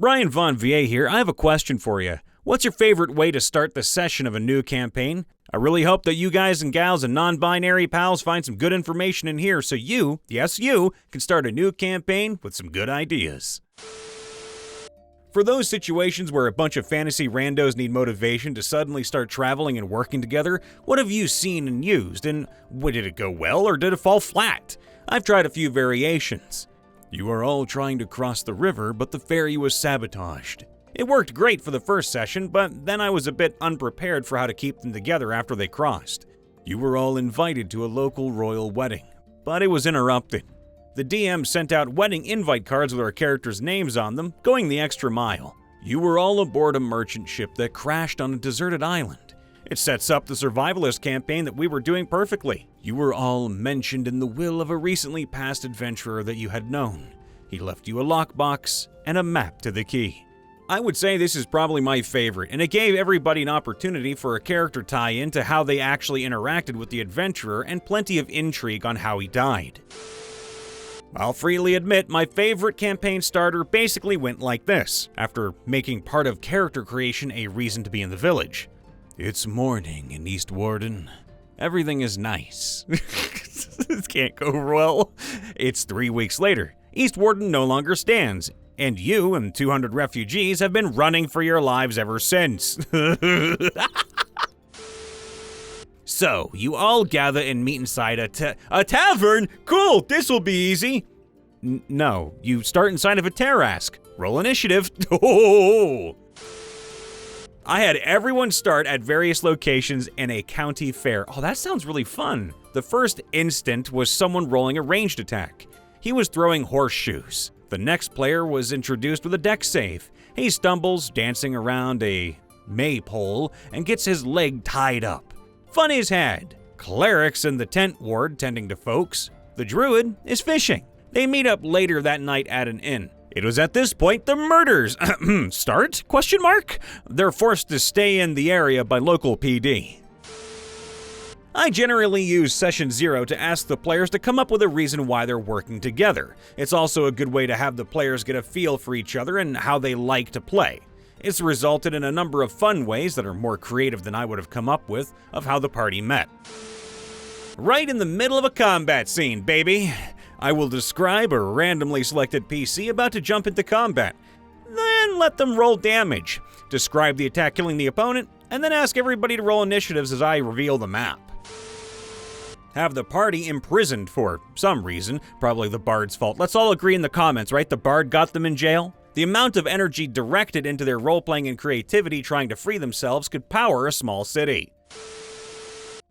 Brian Von VA here. I have a question for you. What's your favorite way to start the session of a new campaign? I really hope that you guys and gals and non-binary pals find some good information in here so you, yes you, can start a new campaign with some good ideas. For those situations where a bunch of fantasy randos need motivation to suddenly start traveling and working together, what have you seen and used, and did it go well or did it fall flat? I've tried a few variations. You are all trying to cross the river, but the ferry was sabotaged. It worked great for the first session, but then I was a bit unprepared for how to keep them together after they crossed. You were all invited to a local royal wedding, but it was interrupted. The DM sent out wedding invite cards with our characters' names on them, going the extra mile. You were all aboard a merchant ship that crashed on a deserted island. It sets up the survivalist campaign that we were doing perfectly. You were all mentioned in the will of a recently passed adventurer that you had known. He left you a lockbox and a map to the key. I would say this is probably my favorite, and it gave everybody an opportunity for a character tie-in to how they actually interacted with the adventurer and plenty of intrigue on how he died. I'll freely admit my favorite campaign starter basically went like this, after making part of character creation a reason to be in the village. It's morning in East Warden. Everything is nice. This can't go well. It's 3 weeks later. East Warden no longer stands, and you and 200 refugees have been running for your lives ever since. So, you all gather and meet inside a tavern? Cool, this'll be easy. No, you start inside of a Tarask. Roll initiative. Oh! I had everyone start at various locations in a county fair. Oh, that sounds really fun. The first instant was someone rolling a ranged attack. He was throwing horseshoes. The next player was introduced with a dex save. He stumbles, dancing around a maypole, and gets his leg tied up. Fun is had. Cleric's in the tent ward tending to folks. The druid is fishing. They meet up later that night at an inn. It was at this point the murders start? ? They're forced to stay in the area by local PD. I generally use Session 0 to ask the players to come up with a reason why they're working together. It's also a good way to have the players get a feel for each other and how they like to play. It's resulted in a number of fun ways that are more creative than I would have come up with of how the party met. Right in the middle of a combat scene, baby! I will describe a randomly selected PC about to jump into combat, then let them roll damage, describe the attack killing the opponent, and then ask everybody to roll initiatives as I reveal the map. Have the party imprisoned for some reason, probably the bard's fault. Let's all agree in the comments, right? The bard got them in jail? The amount of energy directed into their role-playing and creativity trying to free themselves could power a small city.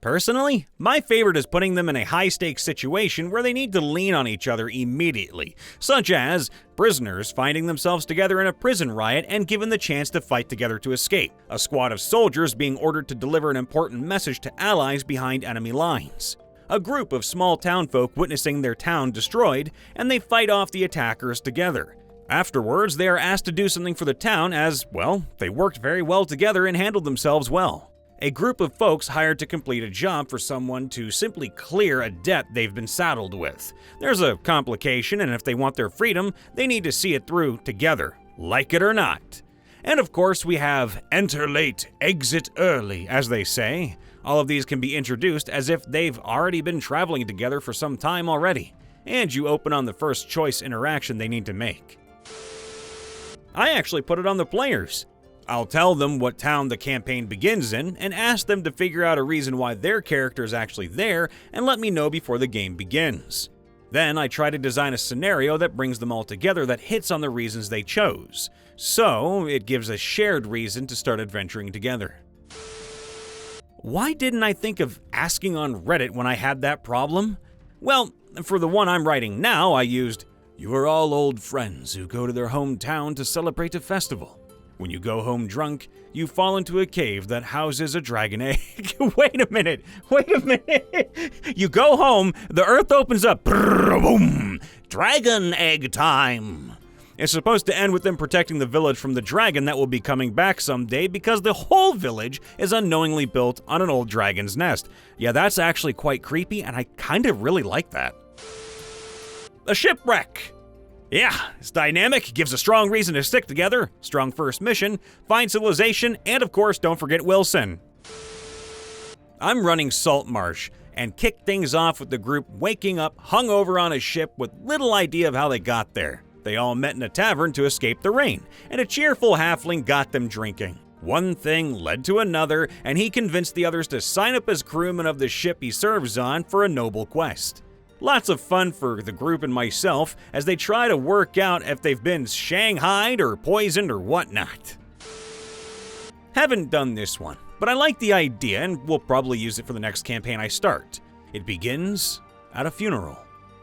Personally, my favorite is putting them in a high-stakes situation where they need to lean on each other immediately, such as prisoners finding themselves together in a prison riot and given the chance to fight together to escape, a squad of soldiers being ordered to deliver an important message to allies behind enemy lines, a group of small townfolk witnessing their town destroyed, and they fight off the attackers together. Afterwards, they are asked to do something for the town as, well, they worked very well together and handled themselves well. A group of folks hired to complete a job for someone to simply clear a debt they've been saddled with. There's a complication, and if they want their freedom, they need to see it through together, like it or not. And of course, we have enter late, exit early, as they say. All of these can be introduced as if they've already been traveling together for some time already, and you open on the first choice interaction they need to make. I actually put it on the players. I'll tell them what town the campaign begins in and ask them to figure out a reason why their character is actually there and let me know before the game begins. Then I try to design a scenario that brings them all together that hits on the reasons they chose. So it gives a shared reason to start adventuring together. Why didn't I think of asking on Reddit when I had that problem? Well, for the one I'm writing now, I used, "You are all old friends who go to their hometown to celebrate a festival. When you go home drunk, you fall into a cave that houses a dragon egg." Wait a minute. You go home, the earth opens up, boom, dragon egg time. It's supposed to end with them protecting the village from the dragon that will be coming back someday because the whole village is unknowingly built on an old dragon's nest. Yeah, that's actually quite creepy, and I kind of really like that. A shipwreck. Yeah, it's dynamic, gives a strong reason to stick together, strong first mission, find civilization, and of course, don't forget Wilson. I'm running Salt Marsh, and kick things off with the group waking up hungover on a ship with little idea of how they got there. They all met in a tavern to escape the rain, and a cheerful halfling got them drinking. One thing led to another, and he convinced the others to sign up as crewmen of the ship he serves on for a noble quest. Lots of fun for the group and myself as they try to work out if they've been shanghaied or poisoned or whatnot. Haven't done this one, but I like the idea and will probably use it for the next campaign I start. It begins at a funeral,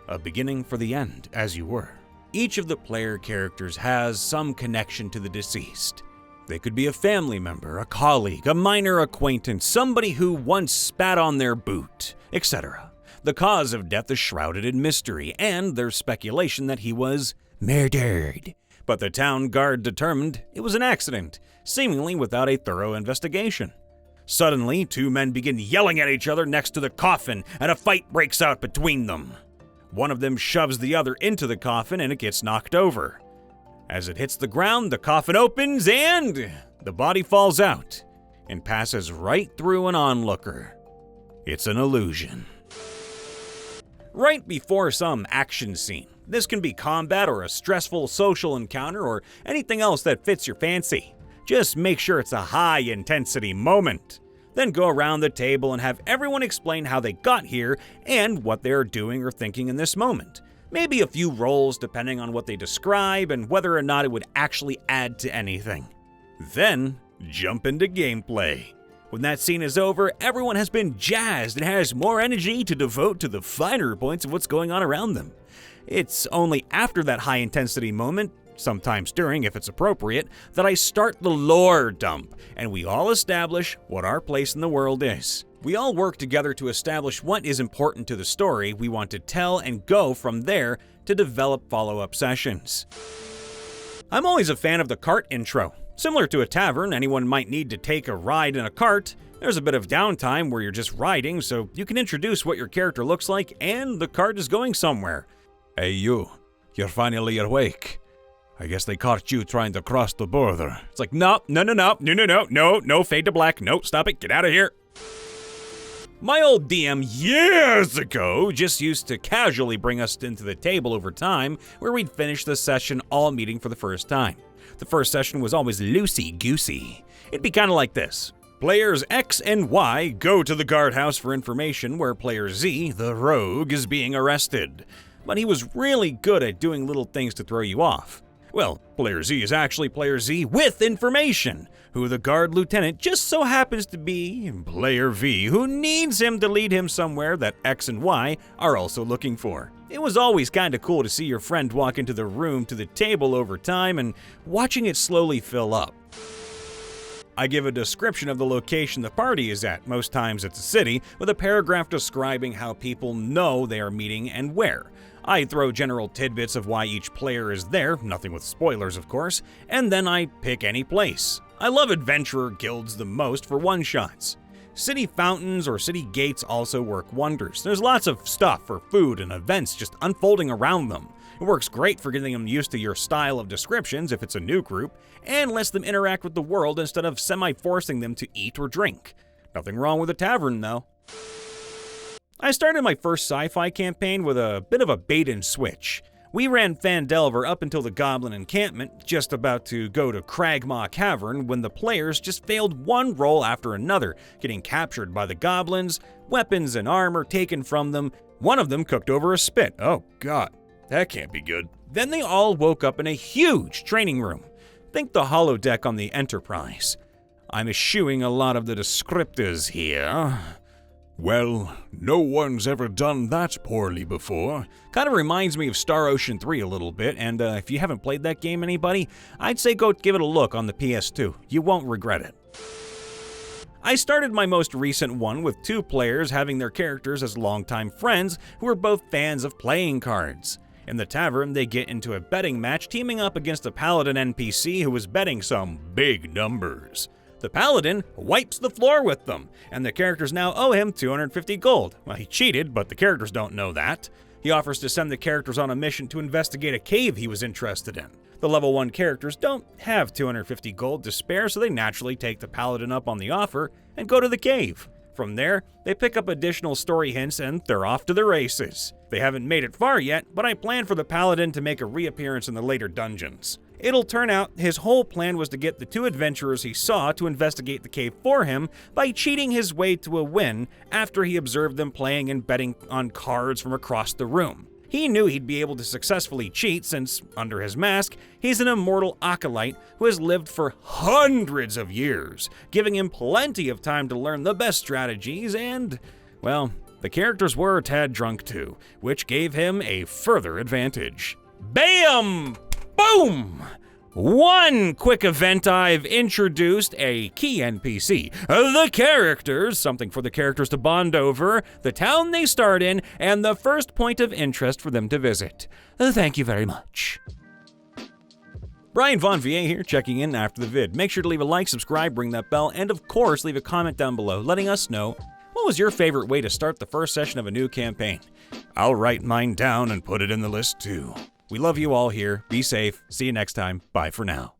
a beginning for the end, as you were. Each of the player characters has some connection to the deceased. They could be a family member, a colleague, a minor acquaintance, somebody who once spat on their boot, etc. The cause of death is shrouded in mystery, and there's speculation that he was murdered. But the town guard determined it was an accident, seemingly without a thorough investigation. Suddenly, two men begin yelling at each other next to the coffin, and a fight breaks out between them. One of them shoves the other into the coffin, and it gets knocked over. As it hits the ground, the coffin opens, and the body falls out and passes right through an onlooker. It's an illusion. Right before some action scene. This can be combat or a stressful social encounter or anything else that fits your fancy. Just make sure it's a high-intensity moment. Then go around the table and have everyone explain how they got here and what they're doing or thinking in this moment. Maybe a few rolls depending on what they describe and whether or not it would actually add to anything. Then, jump into gameplay. When that scene is over, everyone has been jazzed and has more energy to devote to the finer points of what's going on around them. It's only after that high-intensity moment, sometimes during if it's appropriate, that I start the lore dump, and we all establish what our place in the world is. We all work together to establish what is important to the story we want to tell and go from there to develop follow-up sessions. I'm always a fan of the cart intro. Similar to a tavern, anyone might need to take a ride in a cart. There's a bit of downtime where you're just riding, so you can introduce what your character looks like and the cart is going somewhere. Hey you're finally awake. I guess they caught you trying to cross the border. It's like, no, fade to black, no, stop it, get out of here. My old DM years ago just used to casually bring us into the table over time where we'd finish the session all meeting for the first time. The first session was always loosey-goosey. It'd be kind of like this. Players X and Y go to the guardhouse for information where player Z, the rogue, is being arrested. But he was really good at doing little things to throw you off. Well, player Z is actually player Z with information, who the guard lieutenant just so happens to be player V, who needs him to lead him somewhere that X and Y are also looking for. It was always kinda cool to see your friend walk into the room to the table over time and watching it slowly fill up. I give a description of the location the party is at, most times it's a city, with a paragraph describing how people know they are meeting and where. I throw general tidbits of why each player is there, nothing with spoilers of course, and then I pick any place. I love adventurer guilds the most for one-shots. City fountains or city gates also work wonders. There's lots of stuff for food and events just unfolding around them. It works great for getting them used to your style of descriptions if it's a new group, and lets them interact with the world instead of semi-forcing them to eat or drink. Nothing wrong with a tavern though. I started my first sci-fi campaign with a bit of a bait and switch. We ran Phandelver up until the Goblin encampment, just about to go to Cragmaw Cavern when the players just failed one roll after another, getting captured by the goblins, weapons and armor taken from them, one of them cooked over a spit. Oh god, that can't be good. Then they all woke up in a huge training room. Think the holodeck on the Enterprise. I'm eschewing a lot of the descriptors here. Well, no one's ever done that poorly before. Kind of reminds me of Star Ocean 3 a little bit, and if you haven't played that game, anybody, I'd say go give it a look on the PS2. You won't regret it. I started my most recent one with two players having their characters as longtime friends who are both fans of playing cards. In the tavern, they get into a betting match teaming up against a paladin NPC who is betting some big numbers. The paladin wipes the floor with them, and the characters now owe him 250 gold. Well, he cheated, but the characters don't know that. He offers to send the characters on a mission to investigate a cave he was interested in. The level 1 characters don't have 250 gold to spare, so they naturally take the paladin up on the offer and go to the cave. From there, they pick up additional story hints and they're off to the races. They haven't made it far yet, but I plan for the paladin to make a reappearance in the later dungeons. It'll turn out his whole plan was to get the 2 adventurers he saw to investigate the cave for him by cheating his way to a win after he observed them playing and betting on cards from across the room. He knew he'd be able to successfully cheat since, under his mask, he's an immortal acolyte who has lived for hundreds of years, giving him plenty of time to learn the best strategies and, well, the characters were a tad drunk too, which gave him a further advantage. Bam! Boom! One quick event I've introduced a key NPC, the characters, something for the characters to bond over, the town they start in, and the first point of interest for them to visit. Thank you very much. Brian Von VA here, checking in after the vid. Make sure to leave a like, subscribe, ring that bell, and of course leave a comment down below letting us know what was your favorite way to start the first session of a new campaign. I'll write mine down and put it in the list too. We love you all here. Be safe. See you next time. Bye for now.